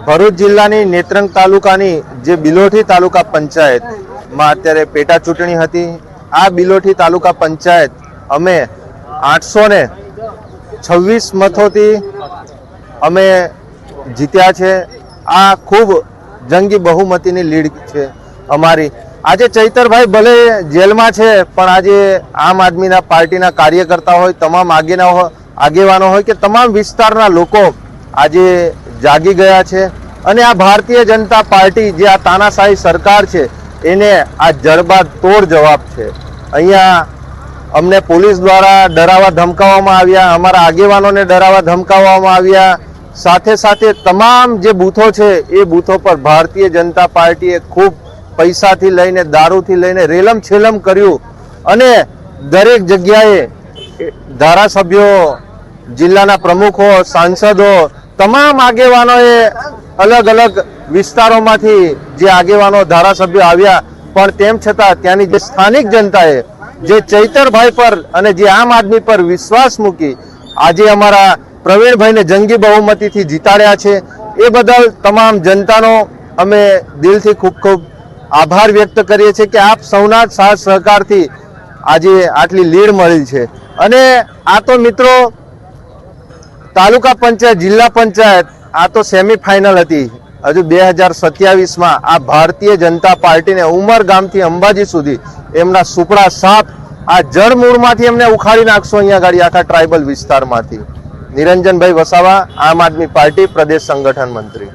ભરૂચ જિલ્લાની નેત્રંગ તાલુકાની જે બિલોઠી તાલુકા પંચાયતમાં અત્યારે પેટા ચૂંટણી હતી। આ બિલોઠી તાલુકા પંચાયત અમે 826 મતોથી અમે જીત્યા છે। આ ખૂબ જંગી બહુમતીની લીડ છે અમારી। આજે ચૈતરભાઈ ભલે જેલમાં છે, પણ આજે આમ આદમીના પાર્ટીના કાર્યકર્તા હોય, તમામ આગેવાનો હોય કે તમામ વિસ્તારના લોકો આજે જાગી ગયા છે અને આ ભારતીય જનતા પાર્ટી જે આ તાનાશાહી સરકાર છે એને આ જડબાતોડ જવાબ છે। અહીંયા અમને પોલીસ દ્વારા ડરાવવા ધમકાવવામાં આવ્યા, અમારા આગેવાનોને ડરાવવા ધમકાવવામાં આવ્યા। સાથે સાથે તમામ જે બૂથો છે એ બૂથો પર ભારતીય જનતા પાર્ટીએ ખૂબ પૈસાથી લઈને દારૂથી લઈને રેલમ છેલમ કર્યું અને દરેક જગ્યાએ ધારાસભ્યો, જિલ્લાના પ્રમુખો, સાંસદો, તમામ આગેવાનોએ અલગ અલગ વિસ્તારોમાંથી જે આગેવાનો ધારાસભ્યો આવ્યા, પણ તેમ છતાં ત્યાંની જે સ્થાનિક જનતાએ જે ચૈતરભાઈ પર અને જે આમ આદમી પર વિશ્વાસ મૂકી આજે અમારા પ્રવીણભાઈને જંગી બહુમતીથી જીતાડ્યા છે, એ બદલ તમામ જનતાનો અમે દિલથી ખૂબ ખૂબ આભાર વ્યક્ત કરીએ છીએ કે આપ સૌના સાથ સહકારથી આજે આટલી લીડ મળી છે। અને આ તો મિત્રો તાલુકા પંચાયત, જિલ્લા પંચાયત આ તો સેમીફાઇનલ હતી। હજુ 2027માં આ ભારતીય જનતા પાર્ટીને ઉમરગામથી અંબાજી સુધી એમના સુપડા સાપ આ જળમૂળમાંથી એમને ઉખાડી નાખશો અહીંયા ગાડી આખા ટ્રાઇબલ વિસ્તારમાંથી। નિરંજનભાઈ વસાવા, આમ આદમી પાર્ટી પ્રદેશ સંગઠન મંત્રી।